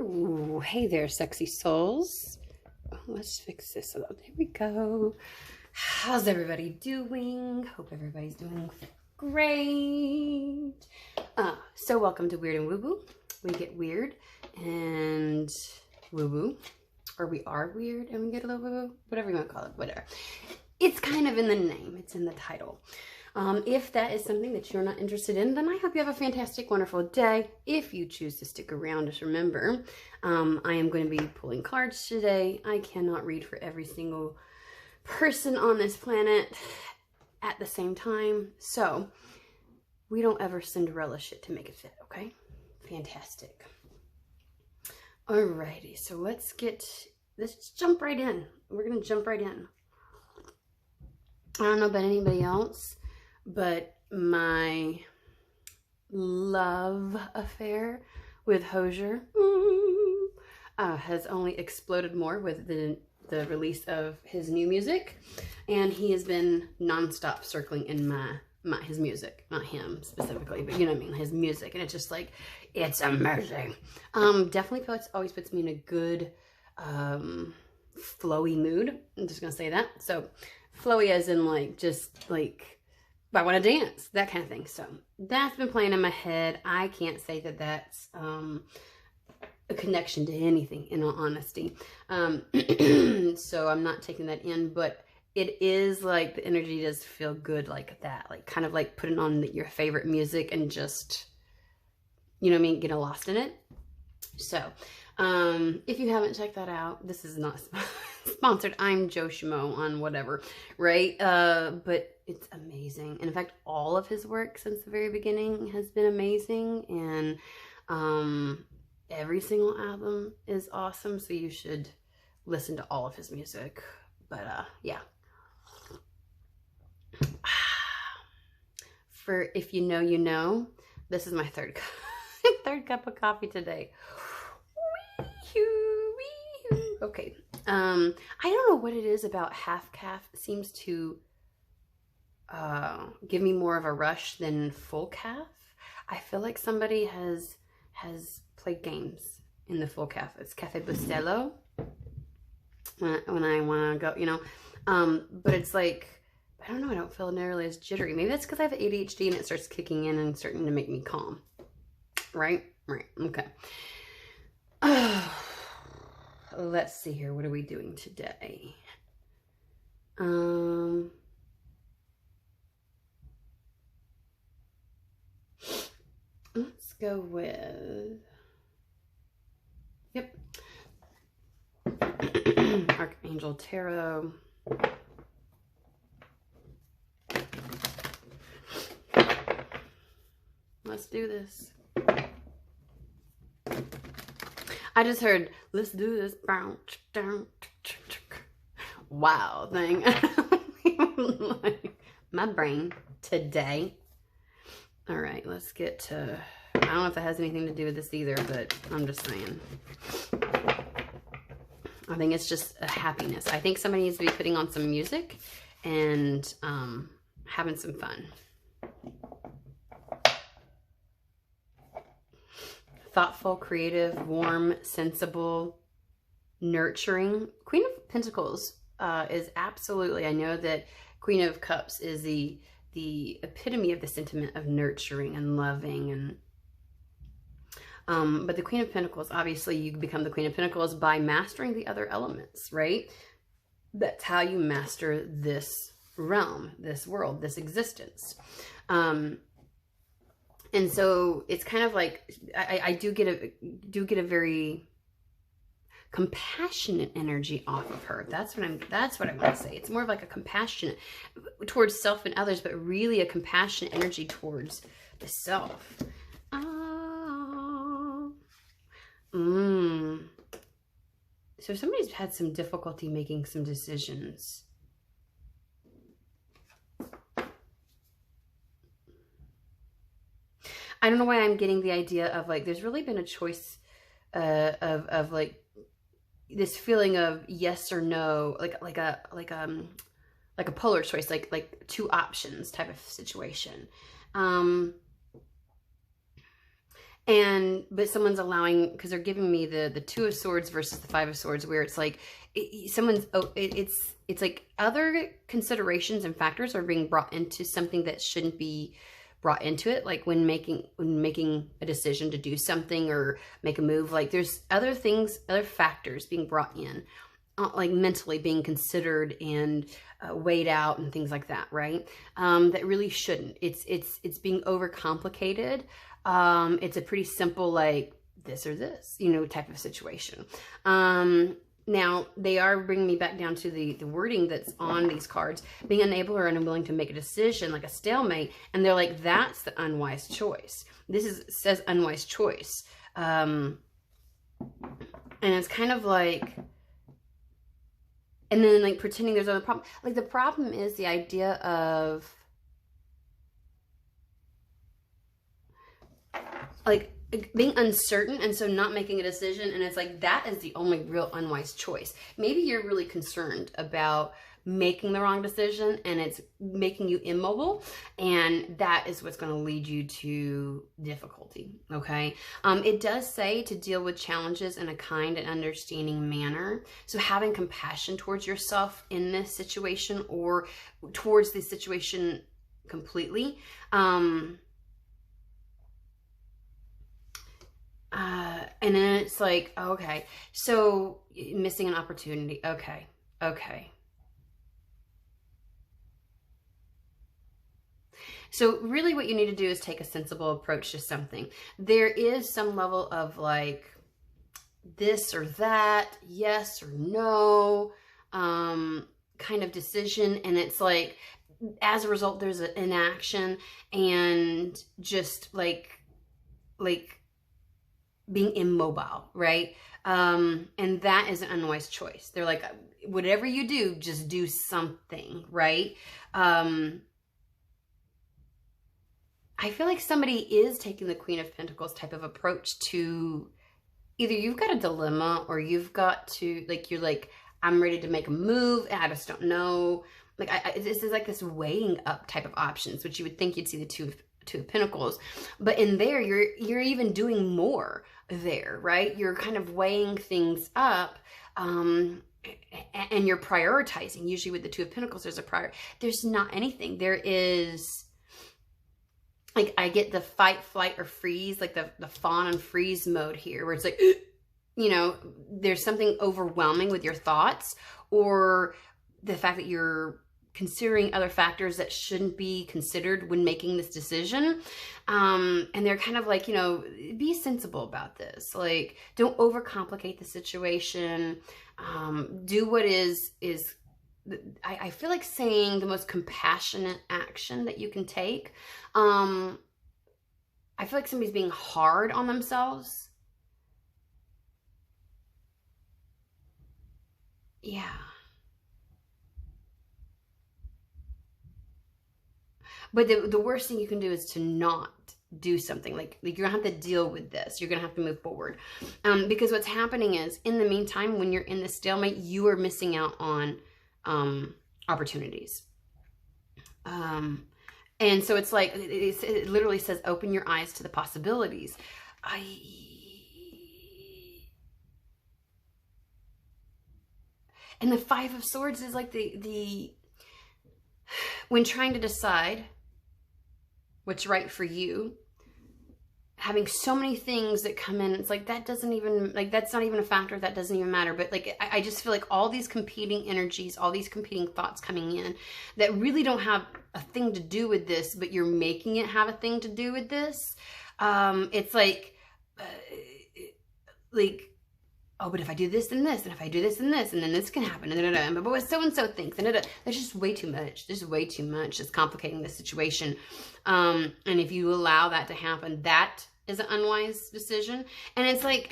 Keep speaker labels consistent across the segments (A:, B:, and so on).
A: Ooh, hey there, sexy souls. Oh, let's fix this. There we go. How's everybody doing? Hope everybody's doing great. So welcome to Weird and Woo Woo. We get weird and woo woo, or we are weird and we get a little woo woo, whatever you want to call it, whatever. It's kind of in the name, it's in the title. If that is something that you're not interested in, then I hope you have a fantastic, wonderful day. If you choose to stick around, just remember, I am going to be pulling cards today. I cannot read for every single person on this planet at the same time. So we don't ever Cinderella shit to make it fit, okay? Fantastic. Alrighty, so let's jump right in. We're going to jump right in. I don't know about anybody else, but my love affair with Hozier has only exploded more with the release of his new music, and he has been nonstop circling in his music, not him specifically, but you know what I mean, his music, and it's just like, it's amazing. Definitely always puts me in a good flowy mood. I'm just gonna say that. So flowy as in like, just like, I want to dance, that kind of thing. So that's been playing in my head. I can't say that that's a connection to anything, in all honesty. So I'm not taking that in, but it is like the energy does feel good like that, like kind of like putting on your favorite music and just, you know what I mean, getting lost in it. So if you haven't checked that out, this is not sponsored. I'm Joe Schmo on whatever, right? But it's amazing. And in fact, all of his work since the very beginning has been amazing. And every single album is awesome. So you should listen to all of his music. But yeah. For if you know, you know, this is my third cup of coffee today. Okay. I don't know what it is about half calf. It seems to give me more of a rush than full calf. I feel like somebody has played games in the full calf. It's Cafe Bustelo when I want to go, you know. But it's like, I don't know, I don't feel nearly as jittery. Maybe that's because I have ADHD and it starts kicking in and starting to make me calm. Right? Right. Okay. Let's see here. What are we doing today? Let's go with, yep, Archangel Tarot. Let's do this. I just heard, let's do this. Wow thing. My brain today. All right, let's get to, I don't know if that has anything to do with this either, but I'm just saying. I think it's just a happiness. I think somebody needs to be putting on some music and having some fun. Thoughtful, creative, warm, sensible, nurturing. Queen of Pentacles is absolutely, I know that Queen of Cups is the epitome of the sentiment of nurturing and loving, and but the Queen of Pentacles, obviously you become the Queen of Pentacles by mastering the other elements, right? That's how you master this realm, this world, this existence. And so it's kind of like, I do get a very compassionate energy off of her. That's what I want to say. It's more of like a compassionate towards self and others, but really a compassionate energy towards the self. So somebody's had some difficulty making some decisions. I don't know why I'm getting the idea of like, there's really been a choice of like this feeling of yes or no, like a polar choice, like two options type of situation. but someone's allowing, because they're giving me the Two of Swords versus the Five of Swords, where it's like it's like other considerations and factors are being brought into something that shouldn't be brought into it. Like when making a decision to do something or make a move, like there's other things, other factors being brought in, like mentally being considered and weighed out and things like that, right? That really shouldn't. It's being overcomplicated. It's a pretty simple, like this or this, you know, type of situation. Now, they are bringing me back down to the wording that's on these cards, being unable or unwilling to make a decision, like a stalemate. And they're like, that's the unwise choice. Says unwise choice. And it's kind of like, and then like pretending there's other problem. Like the problem is the idea of like being uncertain, and so not making a decision. And it's like, that is the only real unwise choice. Maybe you're really concerned about making the wrong decision and it's making you immobile, and that is what's going to lead you to difficulty. Okay. It does say to deal with challenges in a kind and understanding manner. So having compassion towards yourself in this situation, or towards the situation completely. And then it's like, okay, so missing an opportunity. Okay. So really what you need to do is take a sensible approach to something. There is some level of like this or that, yes or no, kind of decision. And it's like, as a result, there's an inaction and just like being immobile, right? And that is an unwise choice. They're like, whatever you do, just do something, right? I feel like somebody is taking the Queen of Pentacles type of approach to, either you've got a dilemma or you've got to, like, you're like, I'm ready to make a move and I just don't know. Like, this is like this weighing up type of options, which you would think you'd see the Two of Pentacles, but in there you're even doing more there, right? You're kind of weighing things up, and you're prioritizing. Usually with the Two of Pentacles, there's not anything. There is, like, I get the fight, flight, or freeze, like the fawn and freeze mode here, where it's like, you know, there's something overwhelming with your thoughts, or the fact that you're considering other factors that shouldn't be considered when making this decision. And they're kind of like, you know, be sensible about this. Like, don't overcomplicate the situation. Do what is I feel like saying the most compassionate action that you can take. I feel like somebody's being hard on themselves. Yeah. But the worst thing you can do is to not do something. Like you're gonna have to deal with this. You're gonna have to move forward. Because what's happening is, in the meantime, when you're in the stalemate, you are missing out on opportunities. And so it's like, it literally says, open your eyes to the possibilities. And the Five of Swords is like when trying to decide what's right for you, having so many things that come in, it's like, that doesn't even, like, that's not even a factor, that doesn't even matter. But like, I just feel like all these competing energies, all these competing thoughts coming in that really don't have a thing to do with this, but you're making it have a thing to do with this. It's like, oh, but if I do this and this, and if I do this and this, and then this can happen, and but what so-and-so thinks, and there's just way too much. There's way too much. It's complicating the situation. And if you allow that to happen, that is an unwise decision. And it's like,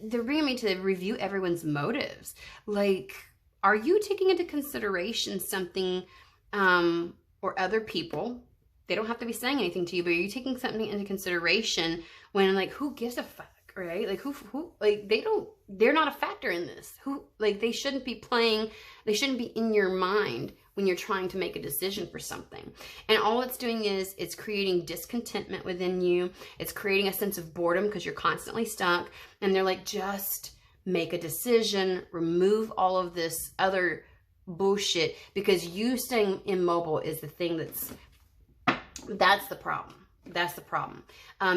A: they're bringing me to review everyone's motives. Like, are you taking into consideration something, or other people? They don't have to be saying anything to you, but are you taking something into consideration when, like, who gives a fuck? right? Like who like they're not a factor in this. They shouldn't be playing, they shouldn't be in your mind when you're trying to make a decision for something. And all it's doing is it's creating discontentment within you. It's creating a sense of boredom because you're constantly stuck. And they're like, just make a decision, remove all of this other bullshit, because you staying immobile is the thing that's the problem. That's the problem.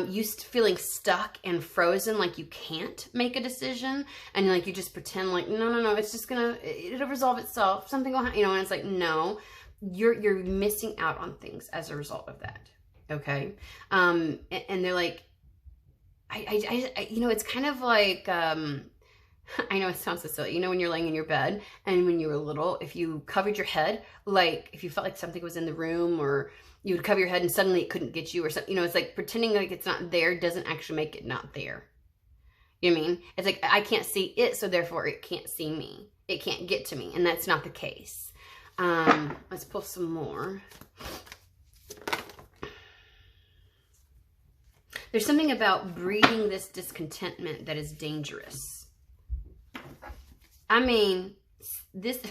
A: You feeling stuck and frozen, like you can't make a decision, and like you just pretend like no, it's just it'll resolve itself. Something will happen, and it's like no, you're missing out on things as a result of that. Okay, and they're like, I it's kind of like I know it sounds so silly. When you're laying in your bed and when you were little, if you covered your head, like if you felt like something was in the room, or you would cover your head and suddenly it couldn't get you or something, it's like pretending like it's not there doesn't actually make it not there. You know what I mean? It's like, I can't see it, so therefore it can't see me. It can't get to me. And that's not the case. Let's pull some more. There's something about breeding this discontentment that is dangerous. I mean, this,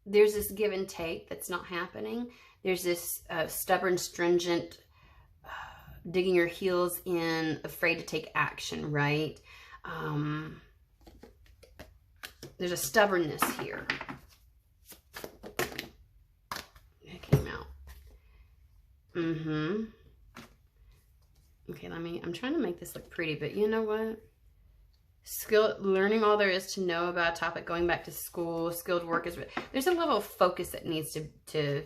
A: there's this give and take that's not happening. There's this stubborn, stringent, digging your heels in, afraid to take action, right? There's a stubbornness here. It came out. Okay, I'm trying to make this look pretty, but you know what? Learning all there is to know about a topic, going back to school, skilled work there's a level of focus that needs to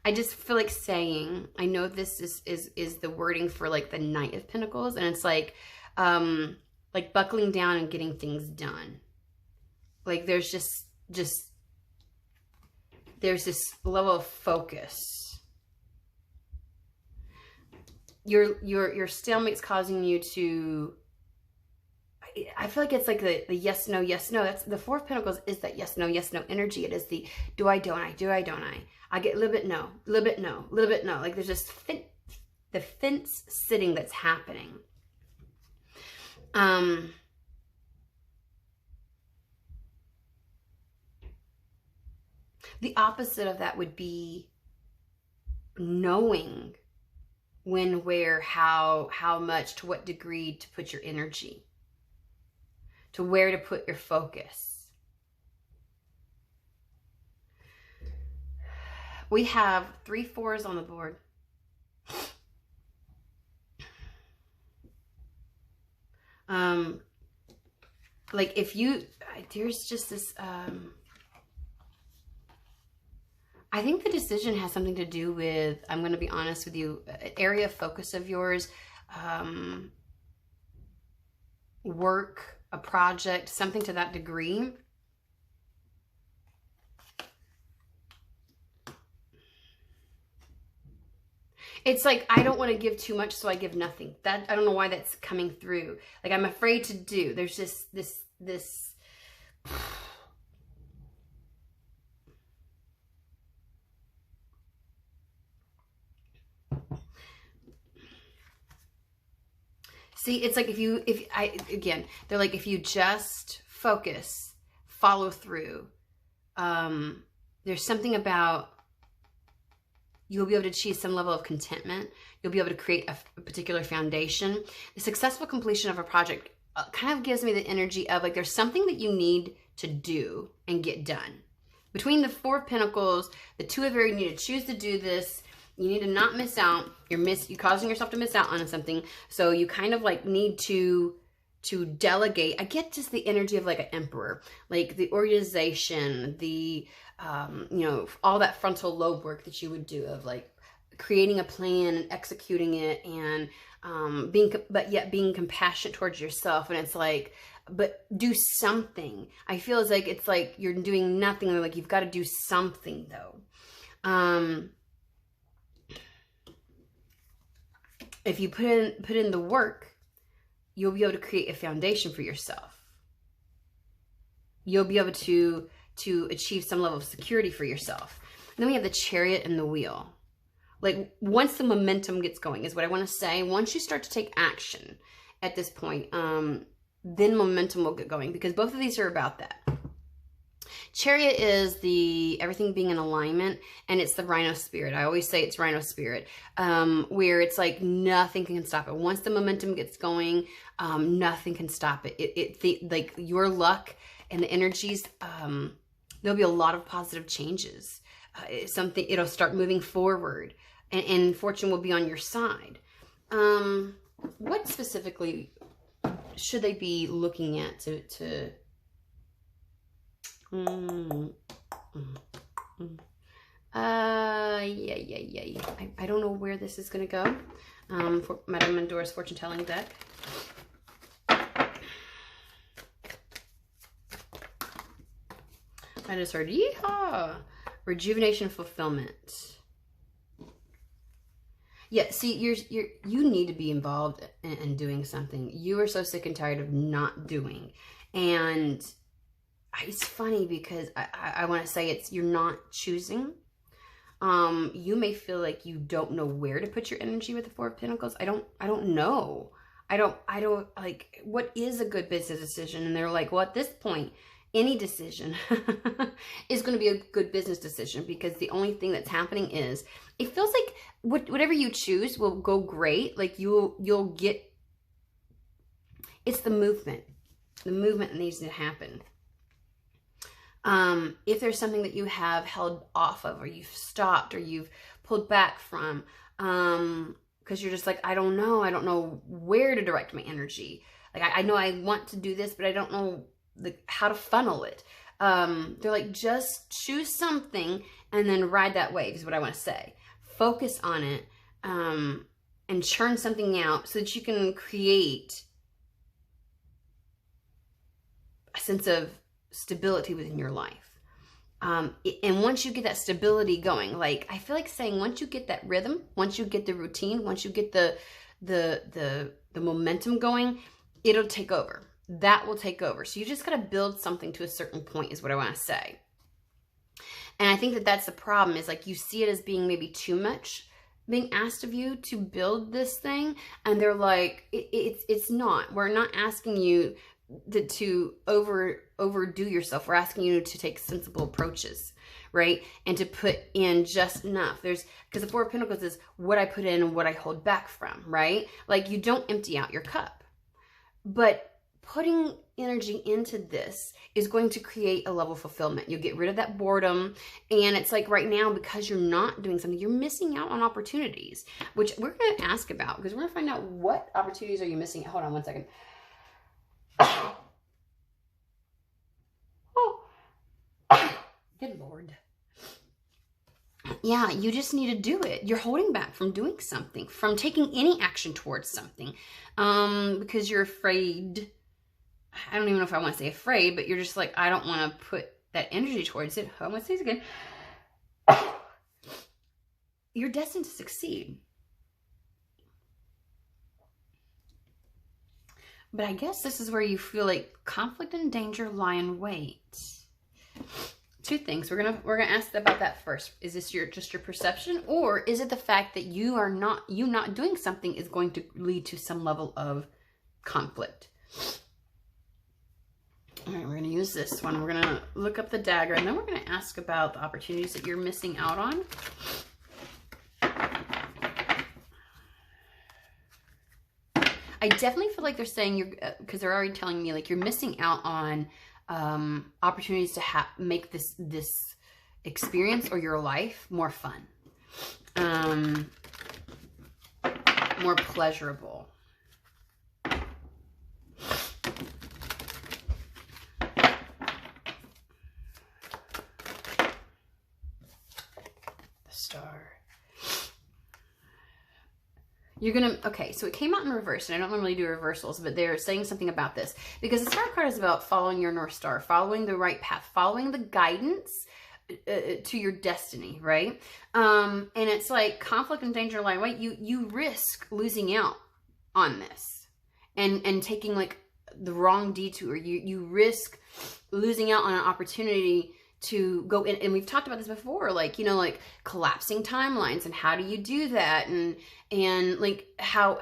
A: I just feel like saying, I know this is the wording for like the Knight of Pentacles, and it's like buckling down and getting things done. Like there's just there's this level of focus. Your stalemate's causing you to, I feel like it's like the yes, no, yes, no. That's the Four of Pentacles is that yes, no energy. It is the do I, don't I, do I, don't I. I get a little bit no, a little bit no, a little bit no. Like there's just the fence sitting that's happening. The opposite of that would be knowing when, where, how much, to what degree to put your energy, to where to put your focus. We have 3 4s on the board. Like if you, there's just this, I think the decision has something to do with, I'm going to be honest with you, an area of focus of yours, work, a project, something to that degree. It's like, I don't want to give too much, so I give nothing. That, I don't know why that's coming through. Like I'm afraid to do. There's just this see, it's like again, they're like, if you just focus, follow through, there's something about, you'll be able to achieve some level of contentment. You'll be able to create a particular foundation. The successful completion of a project kind of gives me the energy of like, there's something that you need to do and get done. Between the Four of Pentacles, the Two of Aries, you need to choose to do this. You need to not miss out. You're causing yourself to miss out on something. So you kind of like need to delegate. I get just the energy of like an emperor, like the organization, the, all that frontal lobe work that you would do of like creating a plan and executing it, and but yet being compassionate towards yourself. And it's like, but do something. I feel it's like you're doing nothing. Or like you've got to do something though. If you put in the work, you'll be able to create a foundation for yourself. You'll be able to achieve some level of security for yourself. And then we have the Chariot and the Wheel. Like once the momentum gets going is what I want to say. Once you start to take action at this point, then momentum will get going, because both of these are about that. Chariot is the everything being in alignment, and it's the rhino spirit. I always say it's rhino spirit, where it's like nothing can stop it. Once the momentum gets going, nothing can stop it. Like your luck and the energies, there'll be a lot of positive changes. It'll start moving forward, and fortune will be on your side. What specifically should they be looking at to yeah. I don't know where this is gonna go. For Madame Mendora's fortune telling deck. I just heard yeehaw, rejuvenation, fulfillment. Yeah, see, you need to be involved in doing something. You are so sick and tired of not doing, and it's funny because I want to say you're not choosing. You may feel like you don't know where to put your energy with the Four of Pentacles. I don't know. I don't like, what is a good business decision? And they're like, well, at this point, any decision is going to be a good business decision, because the only thing that's happening is it feels like whatever you choose will go great. Like you'll get, it's the movement that needs to happen. If there's something that you have held off of, or you've stopped, or you've pulled back from, because you're just like, I don't know where to direct my energy. Like, I know I want to do this, but I don't know how to funnel it. They're like, just choose something and then ride that wave is what I want to say. Focus on it, and churn something out so that you can create a sense of stability within your life. And once you get that stability going, like, I feel like saying, once you get that rhythm, once you get the routine, once you get the momentum going, it'll take over. That will take over. So you just got to build something to a certain point is what I want to say. And I think that that's the problem, is like, you see it as being maybe too much being asked of you to build this thing. And they're like, it's not. We're not asking you to overdo yourself. We're asking you to take sensible approaches, right? And to put in just enough. Because the Four of Pentacles is what I put in and what I hold back from, right? Like, you don't empty out your cup. But putting energy into this is going to create a level of fulfillment. You'll get rid of that boredom. And it's like, right now, because you're not doing something, you're missing out on opportunities, which we're going to ask about, because we're going to find out what opportunities are you missing. Hold on one second. Good Lord. Yeah, you just need to do it. You're holding back from doing something, from taking any action towards something, because you're afraid. I don't even know if I want to say afraid, but you're just like, I don't want to put that energy towards it. I'm going to say this again. You're destined to succeed. But I guess this is where you feel like conflict and danger lie in wait. Two things. We're gonna ask about that first. Is this just your perception, or is it the fact that you not doing something is going to lead to some level of conflict? All right, we're gonna use this one. We're gonna look up the dagger, and then we're gonna ask about the opportunities that you're missing out on. I definitely feel like they're saying because they're already telling me, like, you're missing out on opportunities to make this experience or your life more fun, more pleasurable. The Star. You're gonna, okay, so it came out in reverse, and I don't normally do reversals, but they're saying something about this, because the Star card is about following your North Star, following the right path, following the guidance to your destiny, right? And it's like conflict and danger lie in wait. You risk losing out on this and taking like the wrong detour. You risk losing out on an opportunity go in, and we've talked about this before, like, you know, like collapsing timelines, and how do you do that, and like how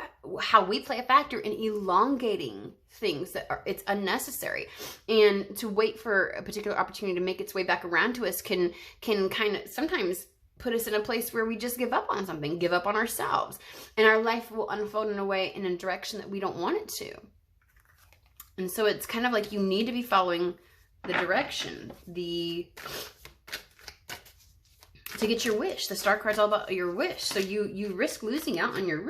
A: we play a factor in elongating things that are, it's unnecessary, and to wait for a particular opportunity to make its way back around to us can kind of sometimes put us in a place where we just give up on something, give up on ourselves, and our life will unfold in a way, in a direction that we don't want it to. And so it's kind of like you need to be following the direction, to get your wish. The star card's all about your wish. So you risk losing out on your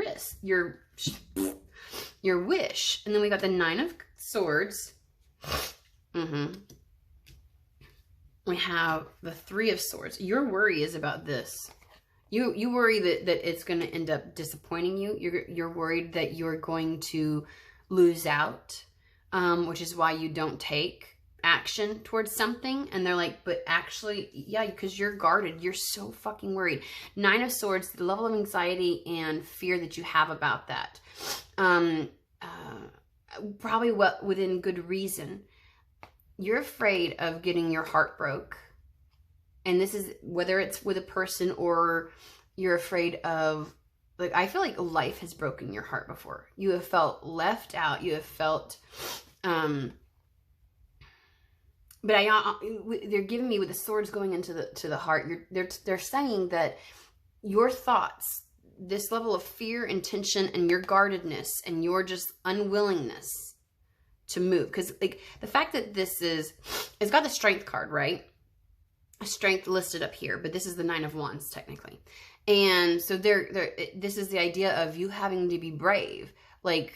A: wish. And then we got the 9 of Swords. We have the 3 of Swords. Your worry is about this. You worry that it's going to end up disappointing you. You're worried that you're going to lose out, which is why you don't take action towards something. And they're like, but actually, yeah, because you're guarded. You're so fucking worried. 9 of Swords, the level of anxiety and fear that you have about that. Probably within good reason. You're afraid of getting your heart broke. And this is whether it's with a person or you're afraid of, like, I feel like life has broken your heart before. You have felt left out. You have felt, but they're giving me with the swords going into the heart. They're saying that your thoughts, this level of fear and tension and your guardedness and your just unwillingness to move. Because like the fact that it's got the Strength card, right? Strength listed up here, but this is the 9 of Wands technically. And so this is the idea of you having to be brave. Like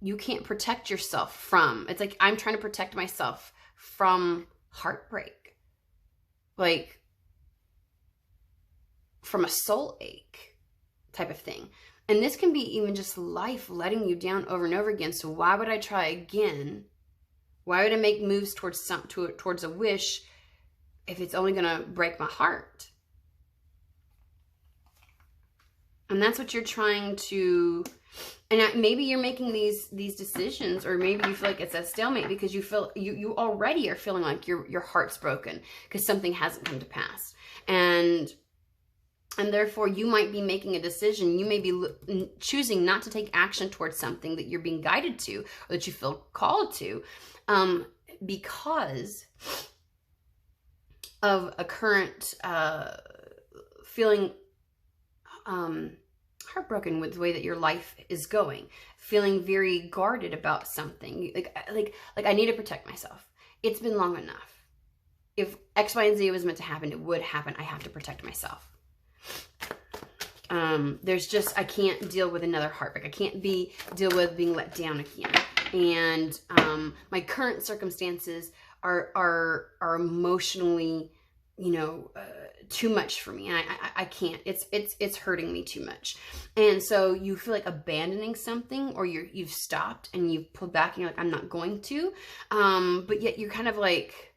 A: you can't protect yourself from, it's like I'm trying to protect myself from heartbreak, like from a soul ache type of thing. And this can be even just life letting you down over and over again. So why would I try again? Why would I make moves towards a wish if it's only going to break my heart? And that's what you're trying to, and maybe you're making these decisions, or maybe you feel like it's a stalemate because you feel you already are feeling like your heart's broken because something hasn't come to pass. And therefore you might be making a decision. You may be choosing not to take action towards something that you're being guided to, or that you feel called to, because of a current feeling heartbroken with the way that your life is going, feeling very guarded about something. Like I need to protect myself. It's been long enough. If X, Y, and Z was meant to happen, it would happen. I have to protect myself. I can't deal with another heartbreak. I can't deal with being let down again. And my current circumstances are emotionally, too much for me, and I can't. It's hurting me too much. And so you feel like abandoning something, or you've stopped and you've pulled back and you're like, I'm not going to. But yet you're kind of like,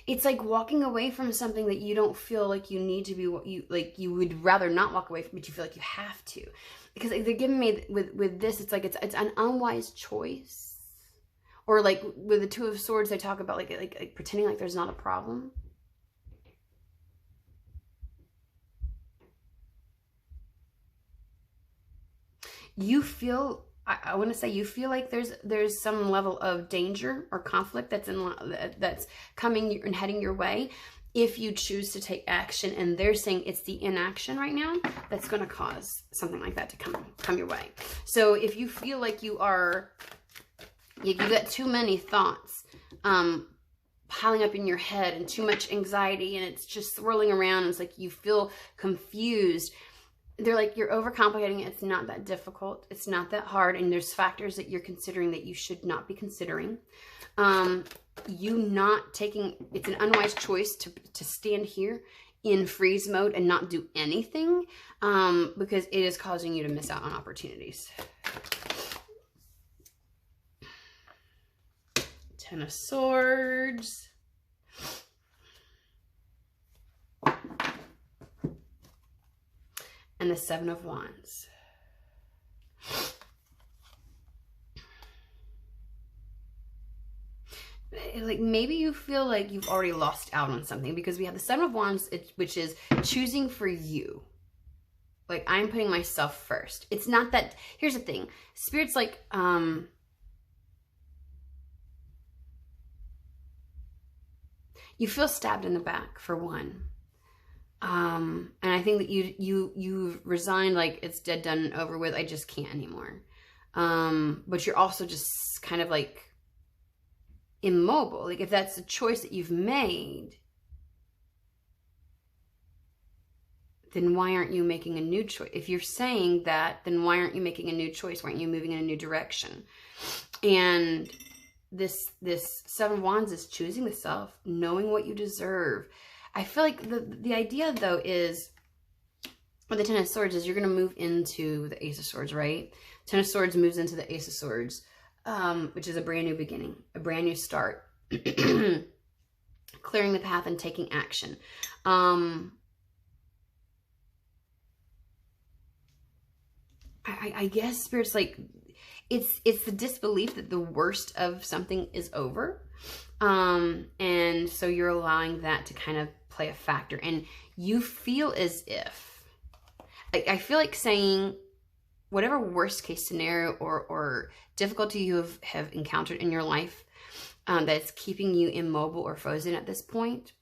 A: it's like walking away from something that you don't feel like you need to be, you would rather not walk away from, but you feel like you have to. Because they're giving me with this, it's like it's an unwise choice. Or like with the 2 of Swords, they talk about like pretending like there's not a problem. You feel, I want to say, you feel like there's some level of danger or conflict that's coming and heading your way if you choose to take action. And they're saying it's the inaction right now that's going to cause something like that to come your way. So if you feel like you got too many thoughts piling up in your head and too much anxiety, and it's just swirling around, and it's like you feel confused. They're like, you're overcomplicating it. It's not that difficult. It's not that hard. And there's factors that you're considering that you should not be considering. You not taking, it's an unwise choice to stand here in freeze mode and not do anything, because it is causing you to miss out on opportunities. 10 of Swords. And the 7 of Wands. like maybe you feel like you've already lost out on something, because we have the Seven of Wands, which is choosing for you. Like, I'm putting myself first. It's not that, here's the thing. Spirit's like, you feel stabbed in the back, for one. And I think that you've resigned, like, it's dead, done, and over with. I just can't anymore. But you're also just kind of like immobile. Like, if that's a choice that you've made, then why aren't you making a new choice? If you're saying that, then why aren't you making a new choice? Why aren't you moving in a new direction? And this Seven of Wands is choosing the self, knowing what you deserve. I feel like the idea, though, is with the Ten of Swords is you're going to move into the Ace of Swords, right? Ten of Swords moves into the Ace of Swords, which is a brand new beginning, a brand new start, clearing the path and taking action. I guess Spirit's like, it's the disbelief that the worst of something is over. And so you're allowing that to kind of play a factor, and you feel as if, I feel like saying whatever worst case scenario or difficulty you have encountered in your life, that's keeping you immobile or frozen at this point,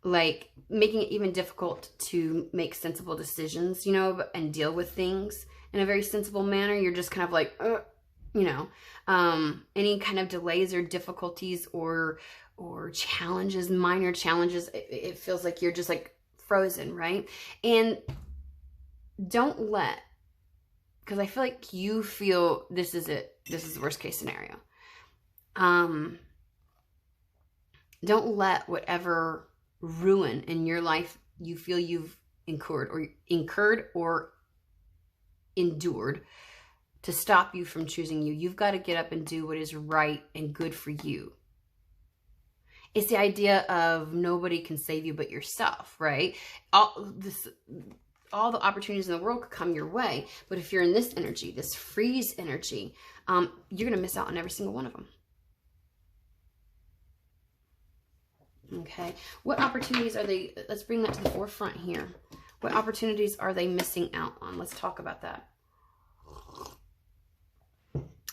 A: like making it even difficult to make sensible decisions, you know, and deal with things in a very sensible manner. You're just kind of like, you know, any kind of delays or difficulties or challenges, minor challenges, it feels like you're just like frozen, right? And don't let, because I feel like you feel this is it. This is the worst case scenario. Don't let whatever ruin in your life you feel you've incurred or endured to stop you from choosing you. You've got to get up and do what is right and good for you. It's the idea of nobody can save you but yourself, right? All the opportunities in the world could come your way, but if you're in this energy, this freeze energy, you're going to miss out on every single one of them. Okay. What opportunities are they, let's bring that to the forefront here. What opportunities are they missing out on? Let's talk about that.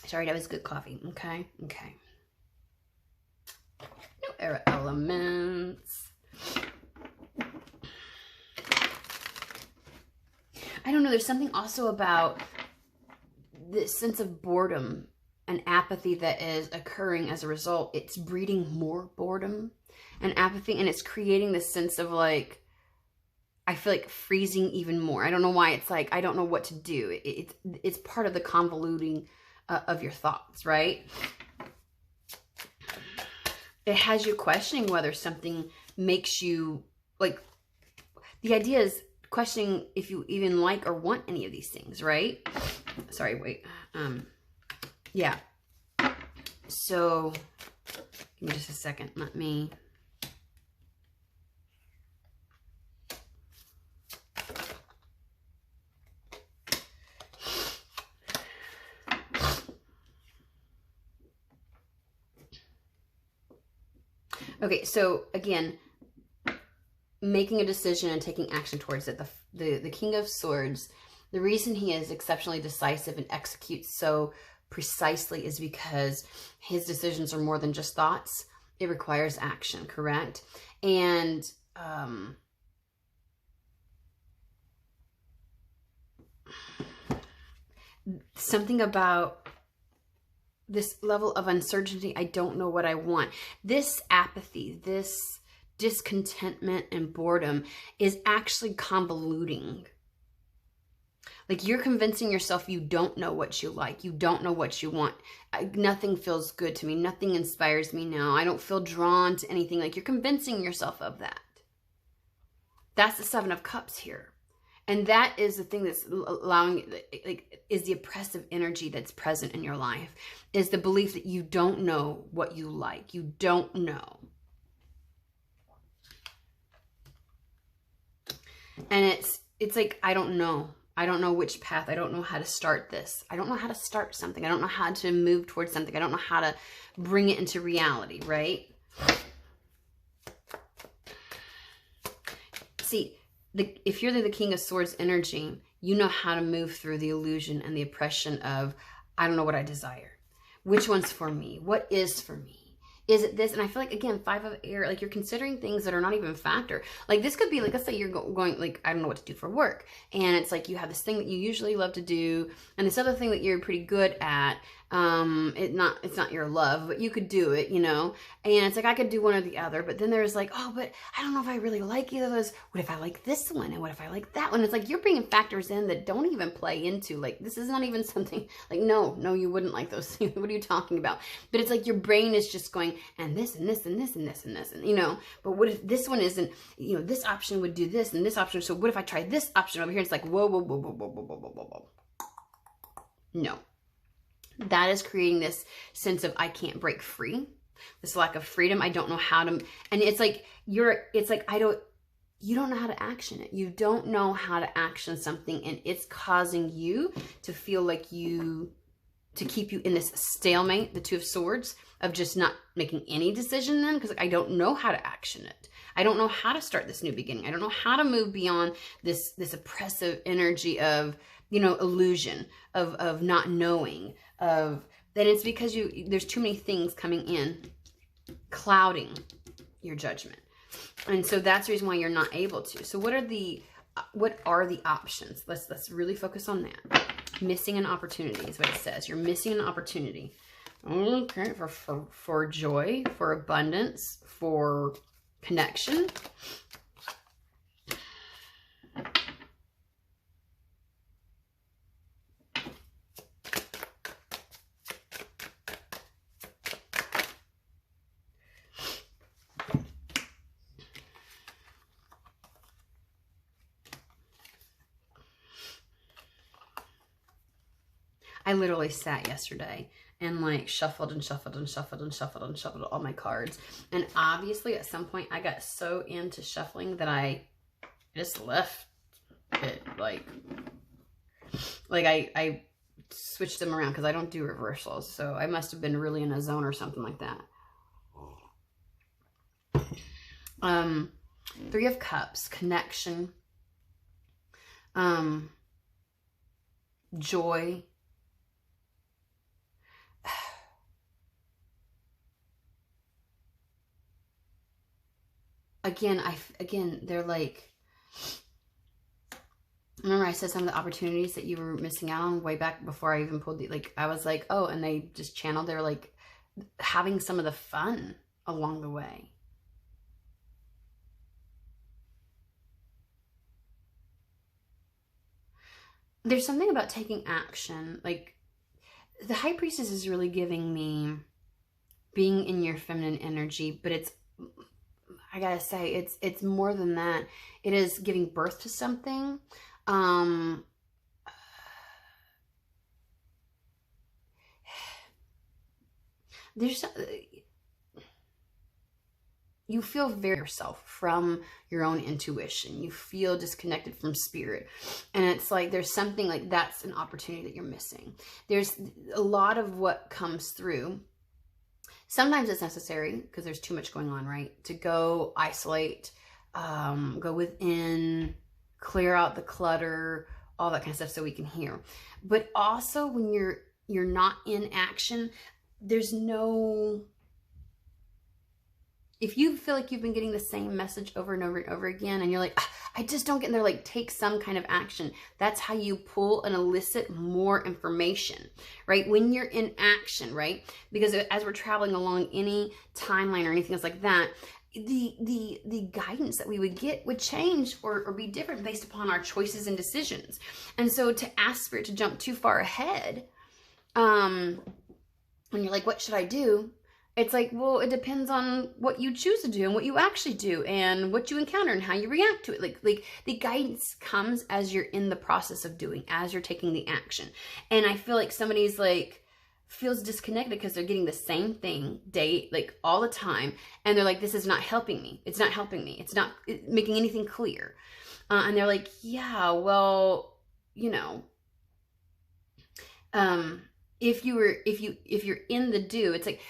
A: Sorry, that was good coffee. Okay. Okay. New era elements. I don't know. There's something also about this sense of boredom and apathy that is occurring as a result. It's breeding more boredom and apathy, and it's creating this sense of like, I feel like freezing even more. I don't know why. It's like, I don't know what to do. It's part of the convoluting of your thoughts, right? It has you questioning whether something makes you, like, the idea is questioning if you even like or want any of these things, right? Sorry, wait. Yeah. So, give me just a second. Let me... Okay, so again, making a decision and taking action towards it. The King of Swords, the reason he is exceptionally decisive and executes so precisely is because his decisions are more than just thoughts. It requires action, correct? And something about this level of uncertainty, I don't know what I want. This apathy, this discontentment and boredom is actually convoluting. Like, you're convincing yourself you don't know what you like. You don't know what you want. Nothing feels good to me. Nothing inspires me now. I don't feel drawn to anything. Like, you're convincing yourself of that. That's the Seven of Cups here. And that is the thing that's allowing, like, is the oppressive energy that's present in your life, is the belief that you don't know what you like. You don't know. And it's like, I don't know. I don't know which path. I don't know how to start this. I don't know how to start something. I don't know how to move towards something. I don't know how to bring it into reality, right? See, if you're the King of Swords energy, you know how to move through the illusion and the oppression of, I don't know what I desire. Which one's for me? What is for me? Is it this? And I feel like, again, 5 of air, like you're considering things that are not even a factor. Like this could be like, let's say you're going like, I don't know what to do for work. And it's like, you have this thing that you usually love to do. And this other thing that you're pretty good at. It's not your love, but you could do it, you know? And it's like, I could do one or the other, but then there's like, oh, but I don't know if I really like either of those. What if I like this one? And what if I like that one? It's like, you're bringing factors in that don't even play into, like, this is not even something like, no, you wouldn't like those things. What are you talking about? But it's like, your brain is just going, and this, and this, and this, and this, and this, and you know, but what if this one isn't, you know, this option would do this and this option. So what if I try this option over here? It's like, whoa, whoa, whoa, whoa, whoa, whoa, whoa, whoa, whoa, whoa. No. That is creating this sense of, I can't break free, this lack of freedom. I don't know how to, and it's like, you don't know how to action it. You don't know how to action something, and it's causing you to feel like to keep you in this stalemate, the 2 of Swords, of just not making any decision then, because I don't know how to action it. I don't know how to start this new beginning. I don't know how to move beyond this oppressive energy of, you know, illusion, of not knowing, then it's because there's too many things coming in, clouding your judgment. And so that's the reason why you're not able to. So what are the options? Let's really focus on that. Missing an opportunity is what it says. You're missing an opportunity. Okay, for joy, for abundance, for connection. I literally sat yesterday and like shuffled and shuffled and shuffled and shuffled and shuffled all my cards. And obviously at some point I got so into shuffling that I just left it. Like I switched them around because I don't do reversals. So I must have been really in a zone or something like that. 3 of Cups, connection, joy. Again, they're like, remember I said some of the opportunities that you were missing out on way back before I even pulled I was like, oh, and they just channeled, they're like having some of the fun along the way. There's something about taking action. Like the High Priestess is really giving me being in your feminine energy, but I gotta say, it's more than that. It is giving birth to something. You feel very yourself from your own intuition. You feel disconnected from spirit. And it's like, there's something like that's an opportunity that you're missing. There's a lot of what comes through. Sometimes it's necessary because there's too much going on, right? To go isolate, go within, clear out the clutter, all that kind of stuff so we can hear. But also when you're not in action, there's no... If you feel like you've been getting the same message over and over and over again, and you're like, I just don't get in there, like take some kind of action. That's how you pull and elicit more information, right? When you're in action, right? Because as we're traveling along any timeline or anything else like that, the guidance that we would get would change or be different based upon our choices and decisions. And so to ask Spirit to jump too far ahead, when you're like, what should I do? It's like, well, it depends on what you choose to do and what you actually do and what you encounter and how you react to it. Like the guidance comes as you're in the process of doing, as you're taking the action. And I feel like somebody's like, feels disconnected because they're getting the same thing like all the time. And they're like, this is not helping me. It's not helping me. It's not making anything clear. And they're like, yeah, well, you know, if you're in the do, it's like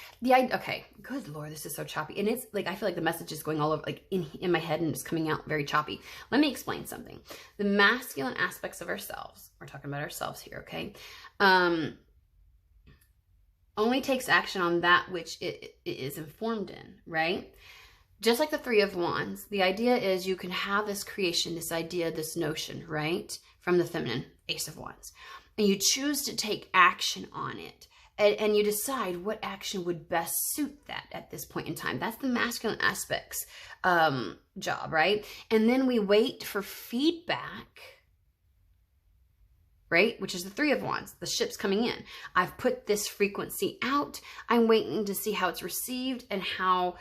A: okay, good Lord, this is so choppy. And it's like, I feel like the message is going all over, like in my head, and it's coming out very choppy. Let me explain something. The masculine aspects of ourselves, we're talking about ourselves here, okay? Only takes action on that which it is informed in, right? Just like the Three of Wands, the idea is you can have this creation, this idea, this notion, right? From the feminine, Ace of Wands. And you choose to take action on it. And you decide what action would best suit that at this point in time. That's the masculine aspects job, right? And then we wait for feedback, right? Which is the Three of Wands, the ship's coming in. I've put this frequency out. I'm waiting to see how it's received and how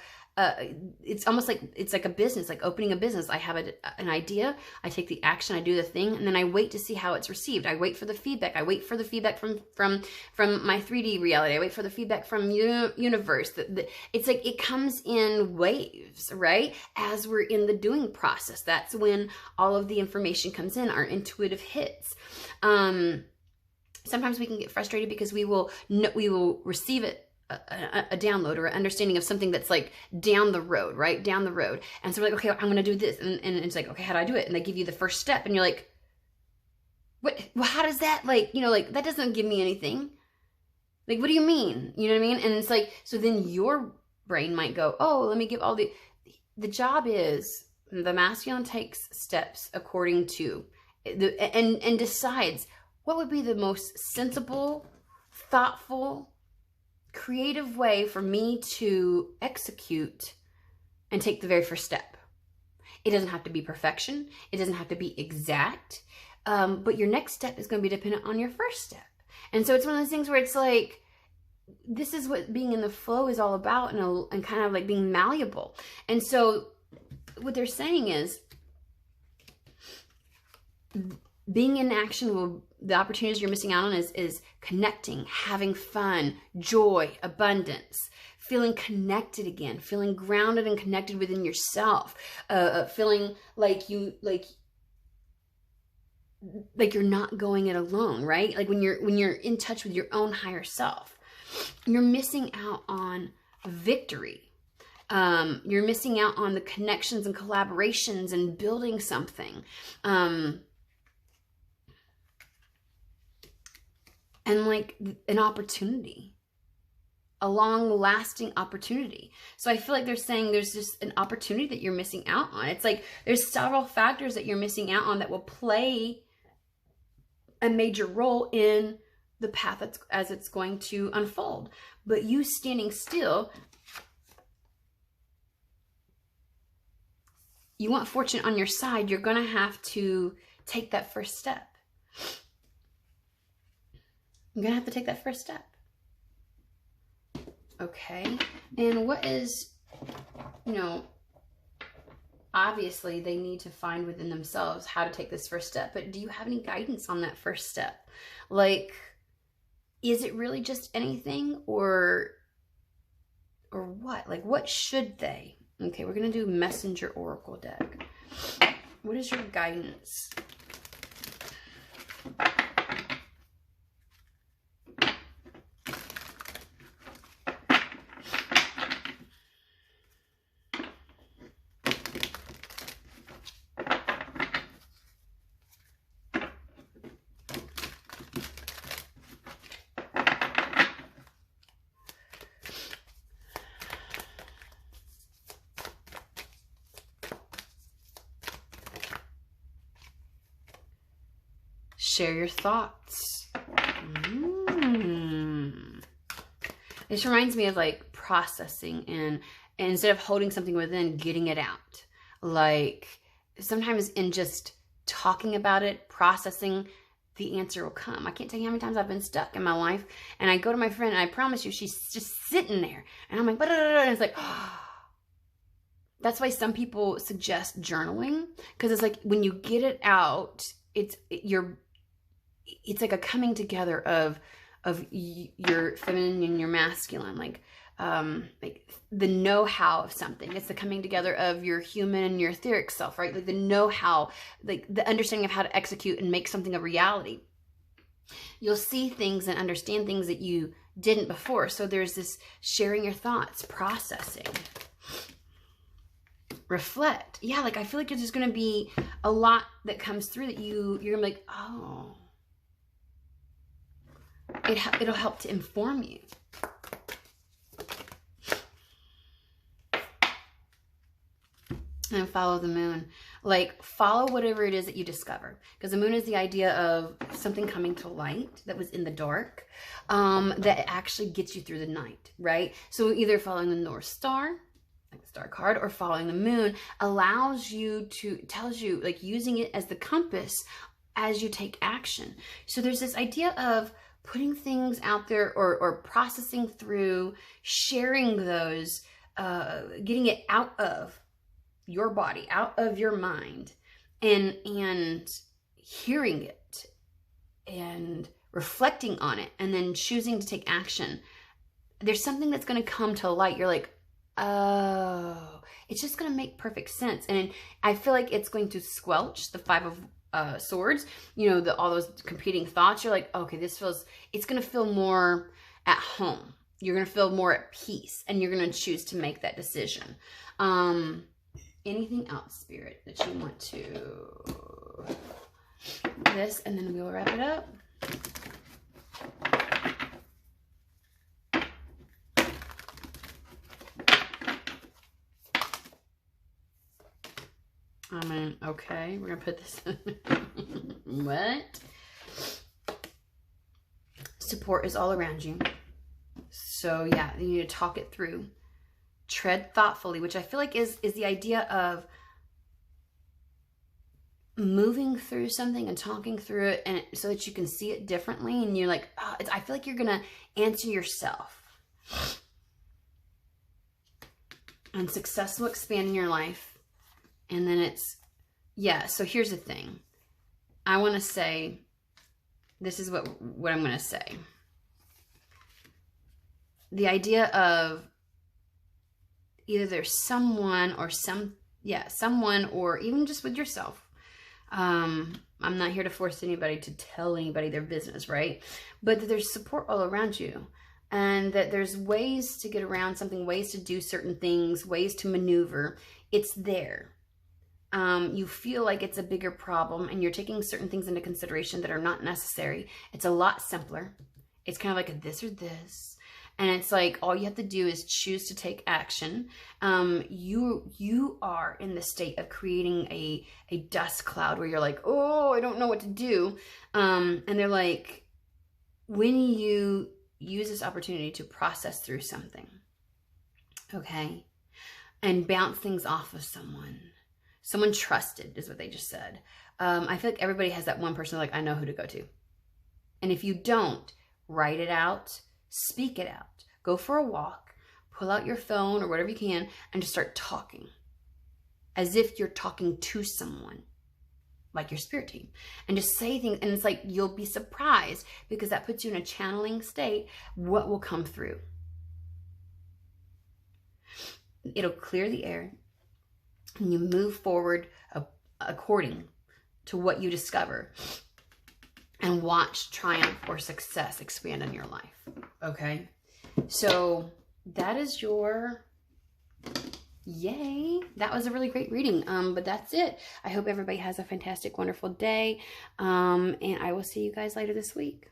A: it's almost like, it's like a business, like opening a business. I have an idea, I take the action, I do the thing, and then I wait to see how it's received. I wait for the feedback. I wait for the feedback from my 3D reality. I wait for the feedback from universe. It's like it comes in waves, right? As we're in the doing process, that's when all of the information comes in, our intuitive hits. Sometimes we can get frustrated because we will receive it, a download or an understanding of something that's like down the road, right? Down the road. And so we're like, okay, I'm going to do this. And it's like, okay, how do I do it? And they give you the first step and you're like, what, well, how does that, like, like that doesn't give me anything. Like, what do you mean? You know what I mean? And it's like, so then your brain might go, oh, let me give all the job is the masculine takes steps according to and decides what would be the most sensible, thoughtful, creative way for me to execute and take the very first step. It doesn't have to be perfection. It doesn't have to be exact. But your next step is going to be dependent on your first step. And so it's one of those things where it's like, this is what being in the flow is all about, and kind of like being malleable. And so what they're saying is, being in action the opportunities you're missing out on is connecting, having fun, joy, abundance, feeling connected again, feeling grounded and connected within yourself, feeling like you're not going it alone, right? Like when you're in touch with your own higher self, you're missing out on victory. You're missing out on the connections and collaborations and building something. And like an opportunity, a long-lasting opportunity. So I feel like they're saying there's just an opportunity that you're missing out on. It's like there's several factors that you're missing out on that will play a major role in the path as it's going to unfold. But you standing still, you want fortune on your side, you're going to have to take that first step. I'm going to have to take that first step. Okay. And what is, obviously they need to find within themselves how to take this first step. But do you have any guidance on that first step? Like, is it really just anything or what? Like, what should they? Okay, we're going to do Messenger Oracle deck. What is your guidance? Share your thoughts. This reminds me of like processing and instead of holding something within, getting it out. Like sometimes in just talking about it, processing, the answer will come. I can't tell you how many times I've been stuck in my life and I go to my friend and I promise you she's just sitting there and I'm like, and it's like, That's why some people suggest journaling, because it's like when you get it out, it's like a coming together of your feminine and your masculine, like the know-how of something. It's the coming together of your human and your etheric self, right? Like the know-how, like the understanding of how to execute and make something a reality. You'll see things and understand things that you didn't before. So there's this sharing your thoughts, processing, reflect. Yeah, like I feel like there's going to be a lot that comes through that you're going to be like, oh, it'll help to inform you. And follow the moon. Like, follow whatever it is that you discover. Because the moon is the idea of something coming to light that was in the dark, that actually gets you through the night, right? So either following the North Star, like the star card, or following the moon allows you to, tells you, like, using it as the compass as you take action. So there's this idea of putting things out there, or processing through, sharing those, getting it out of your body, out of your mind, and hearing it and reflecting on it, and then choosing to take action. There's something that's going to come to light. You're like, oh, it's just going to make perfect sense. And I feel like it's going to squelch the Five of Swords, you know, all those competing thoughts. You're like, okay, it's going to feel more at home. You're going to feel more at peace, and you're going to choose to make that decision. Anything else, Spirit, that you want to this, and then we'll wrap it up. I mean, okay, we're gonna put this in. What? Support is all around you. So yeah, you need to talk it through. Tread thoughtfully, which I feel like is the idea of moving through something and talking through it, and so that you can see it differently. And you're like, oh, I feel like you're gonna answer yourself. And success will expand in your life. And then it's, yeah. So here's the thing. I want to say, this is what I'm going to say. The idea of either there's someone or someone, or even just with yourself. I'm not here to force anybody to tell anybody their business, right? But that there's support all around you, and that there's ways to get around something, ways to do certain things, ways to maneuver. It's there. You feel like it's a bigger problem, and you're taking certain things into consideration that are not necessary. It's a lot simpler. It's kind of like a this or this. And it's like, all you have to do is choose to take action. You are in the state of creating a dust cloud where you're like, oh, I don't know what to do. And they're like, when you use this opportunity to process through something, okay, and bounce things off of someone trusted is what they just said. I feel like everybody has that one person like, I know who to go to. And if you don't, write it out. Speak it out. Go for a walk. Pull out your phone or whatever you can and just start talking. As if you're talking to someone, like your spirit team. And just say things. And it's like, you'll be surprised, because that puts you in a channeling state, what will come through. It'll clear the air. And you move forward according to what you discover. And watch triumph or success expand in your life. Okay? So that is your yay. That was a really great reading. But that's it. I hope everybody has a fantastic, wonderful day. And I will see you guys later this week.